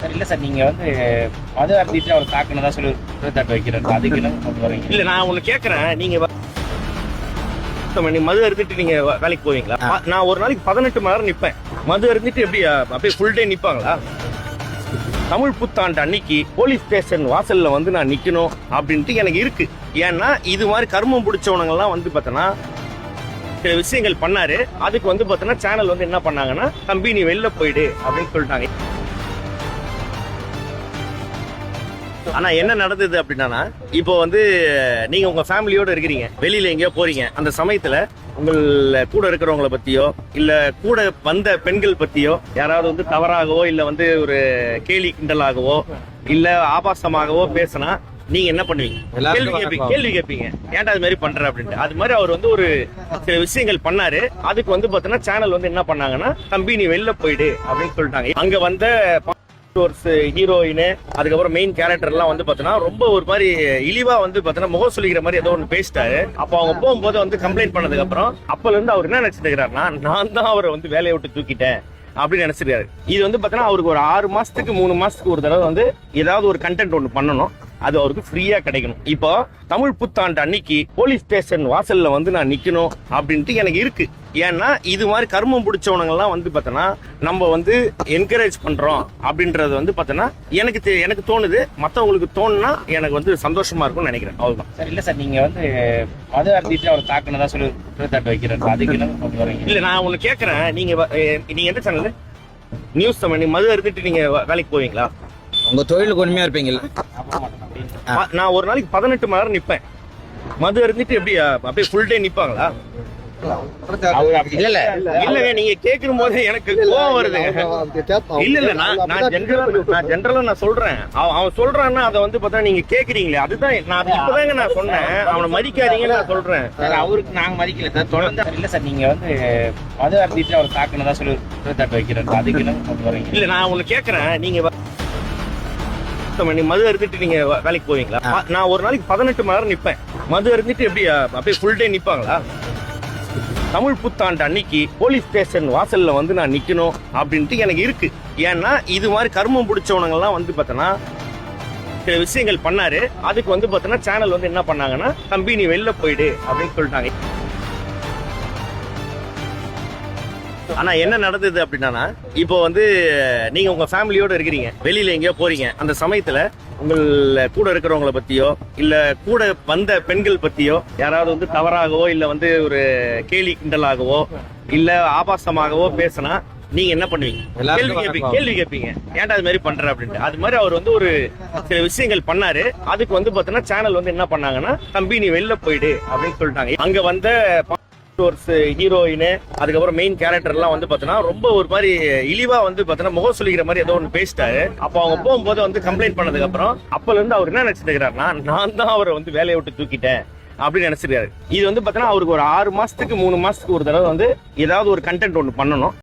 Sir இல்ல sir, நீங்க வந்து மது அருந்திட்டு அவர் தாக்குனதா சொல்லி குற்றச்சாட்டு வைக்கிறாரு. அதுக்கு என்ன கொண்டு வரீங்க? இல்ல, நான் ஒண்ணு கேக்குறேன். நீங்க மது அருந்திட்டு நீங்க வேலைக்கு போவீங்களா? நான் ஒரு நாளைக்கு 18 மணி நேரம் நிப்பேன். மது அருந்திட்டு எப்படி அப்படியே ஃபுல் டே நிப்பாங்களா? தமிழ் புத்தாண்டு அன்னைக்கு போலீஸ் ஸ்டேஷன் வாசல்ல வந்து நான் நிக்கணும் அப்படின்ட்டு எனக்கு இருக்கு. ஏன்னா இது மாதிரி கர்மம் பிடிச்சவனங்கள்லாம் வந்து பார்த்தோன்னா சில விஷயங்கள் பண்ணாரு. அதுக்கு வந்து பார்த்தோன்னா சேனல் வந்து என்ன பண்ணாங்கன்னா, தம்பி நீ வெளில போயிடு அப்படின்னு சொல்லிட்டாங்க. ஆனா என்ன நடந்தது அப்படின்னா, இப்போ வந்து நீங்க உங்க ஃபேமிலியோட இருக்கிறீங்க, வெளியில எங்கேயோ போறீங்க. அந்த சமயத்துல உங்கள் கூட இருக்கிறவங்களை பத்தியோ இல்ல கூட வந்த பெண்கள் பத்தியோ யாராவது வந்து தவறாகவோ இல்ல வந்து ஒரு கேலி கிண்டலாகவோ இல்ல ஆபாசமாகவோ பேசினா நீங்க என்ன பண்ணுவீங்க? கேள்வி கேட்பீங்க, ஏன்டா அது மாதிரி பண்ற அப்படின்ட்டு. அது மாதிரி அவர் வந்து ஒரு சில விஷயங்கள் பண்ணாரு. அதுக்கு வந்து பாத்தீங்கன்னா சேனல் வந்து என்ன பண்ணாங்கன்னா, தம்பி நீ வெளில போயிடு அப்படின்னு சொல்லிட்டாங்க. அங்க வந்த ஹீரோயின், அதுக்கப்புறம் மெயின் கேரக்டர் எல்லாம் வந்து பாத்தீங்கன்னா ரொம்ப ஒரு மாதிரி இழிவா வந்து பாத்தீங்கன்னா முகம் சொல்லிக்கிற மாதிரி ஏதோ ஒன்று பேசிட்டாரு. அப்ப அவங்க போகும்போது வந்து கம்ப்ளைண்ட் பண்ணதுக்கு அப்புறம் அப்பல இருந்து அவர் என்ன நினைச்சிட்டு இருக்கிறாருன்னா, நான் தான் அவரை வந்து வேலையை விட்டு தூக்கிட்டேன் அப்படின்னு நினைச்சிருக்காரு. இது வந்து பாத்தீங்கன்னா அவருக்கு ஒரு 6 மாசத்துக்கு 3 மாசத்துக்கு ஒரு தடவை வந்து ஏதாவது ஒரு கண்டென்ட் ஒன்று பண்ணணும். அது அவருக்கு ஃப்ரீயா கிடைக்கணும். இப்போ தமிழ் புத்தாண்டு அன்னைக்கு போலீஸ் ஸ்டேஷன் வாசல்ல வந்து நான் நிக்கணும் அப்படின்ட்டு எனக்கு இருக்கு. ஏன்னா இது மாதிரி கர்மம் பிடிச்சவனங்கள்லாம் வந்து பார்த்தோன்னா நம்ம வந்து என்கரேஜ் பண்றோம் அப்படின்றது வந்து பார்த்தோன்னா எனக்கு தோணுது. மற்றவங்களுக்கு தோணுனா எனக்கு வந்து சந்தோஷமா இருக்கும்னு நினைக்கிறேன். அவ்வளவுதான் சார் இல்ல சார், நீங்க வந்து மது அருந்திட்டு அவர் தாக்குனதா சொல்லி குற்றச்சாட்டு வைக்கிறாரு. அதுக்கு என்ன கொண்டு வரீங்க? இல்ல, நான் ஒண்ணு கேக்குறேன். நீங்க எந்த சேனல்? நியூஸ் தமிழ். மது அருந்திட்டு நீங்க வேலைக்கு போவீங்களா? உங்க தொழிலுக்கு உண்மையா இருப்பீங்களா? நான் ஒரு நாளைக்கு 18 மணி நேரம் நிப்பேன். மது அருந்திட்டு எப்படி அப்படியே ஃபுல் டே நிப்பாங்களா? இல்லங்க, நீங்க கேட்கும் போது எனக்கு கோவம் வருதுங்க. இல்ல நான் ஜெனரலா நான் சொல்றேன். அவன் சொல்றான்னா அதை வந்து பார்த்தா நீங்க கேக்குறீங்களே, அதுதான் நான் இப்பதாங்க நான் சொன்னேன். அவனை மதிக்காதீங்கன்னு நான் சொல்றேன். அவருக்கு நாங்க மதிக்கல சார், தொடர்ந்து. இல்ல சார், நீங்க வந்து மது அருந்திட்டு அவர் தாக்குனதா சொல்லி குற்றச்சாட்டு வைக்கிறாரு. அதுக்கு என்ன கொண்டு வரீங்க? இல்ல, நான் ஒண்ணு கேக்குறேன். மது அருந்திட்டு நீங்க வேலைக்கு போவீங்களா? நான் ஒரு நாளைக்கு 18 மணி நேரம் நிப்பேன். மது அருந்திட்டு எப்படி அப்படியே ஃபுல் டே நிப்பாங்களா? தமிழ் புத்தாண்டு அன்னைக்கு போலீஸ் ஸ்டேஷன் வாசல்ல வந்து நான் நிக்கணும் அப்படின்ட்டு எனக்கு இருக்கு. ஏன்னா இது மாதிரி கர்மம் பிடிச்சவனங்கள்லாம் வந்து பார்த்தோன்னா சில விஷயங்கள் பண்ணாரு. அதுக்கு வந்து பார்த்தோன்னா சேனல் வந்து என்ன பண்ணாங்கன்னா, தம்பி நீ வெளில போயிடு அப்படின்னு சொல்லிட்டாங்க. ஆனா என்ன நடந்தது அப்படின்னா, இப்போ வந்து நீங்க உங்க ஃபேமிலியோட இருக்கிறீங்க, வெளியில எங்கேயோ போறீங்க. அந்த சமயத்துல உங்கள் கூட இருக்கிறவங்களை பத்தியோ இல்ல கூட வந்த பெண்கள் பத்தியோ யாராவது வந்து தவறாகவோ இல்ல வந்து ஒரு கேலி கிண்டலாகவோ இல்ல ஆபாசமாகவோ பேசினா நீங்க என்ன பண்ணுவீங்க? கேள்வி கேட்பீங்க, ஏன்டா அது மாதிரி பண்ற அப்படின்ட்டு. அது மாதிரி அவர் வந்து ஒரு சில விஷயங்கள் பண்ணாரு. அதுக்கு வந்து பாத்தீங்கன்னா சேனல் வந்து என்ன பண்ணாங்கன்னா, தம்பி நீ வெளில போயிடு அப்படின்னு சொல்லிட்டாங்க. அங்க வந்த ஹீரோயின், அதுக்கப்புறம் மெயின் கேரக்டர் எல்லாம் வந்து பாத்தீங்கன்னா ரொம்ப ஒரு மாதிரி இழிவா வந்து பாத்தீங்கன்னா முகம் சொல்லிக்கிற மாதிரி ஏதோ ஒன்று பேசிட்டாரு. அப்ப அவங்க போகும்போது வந்து கம்ப்ளைண்ட் பண்ணதுக்கு அப்புறம் அப்பல இருந்து அவர் என்ன நினைச்சிட்டு இருக்கிறாருன்னா, நான் தான் அவரை வந்து வேலையை விட்டு தூக்கிட்டேன் அப்படின்னு நினைச்சிருக்காரு. இது வந்து பாத்தீங்கன்னா அவருக்கு ஒரு 6 மாசத்துக்கு 3 மாசத்துக்கு ஒரு தடவை வந்து ஏதாவது ஒரு கண்டென்ட் ஒன்று பண்ணணும்.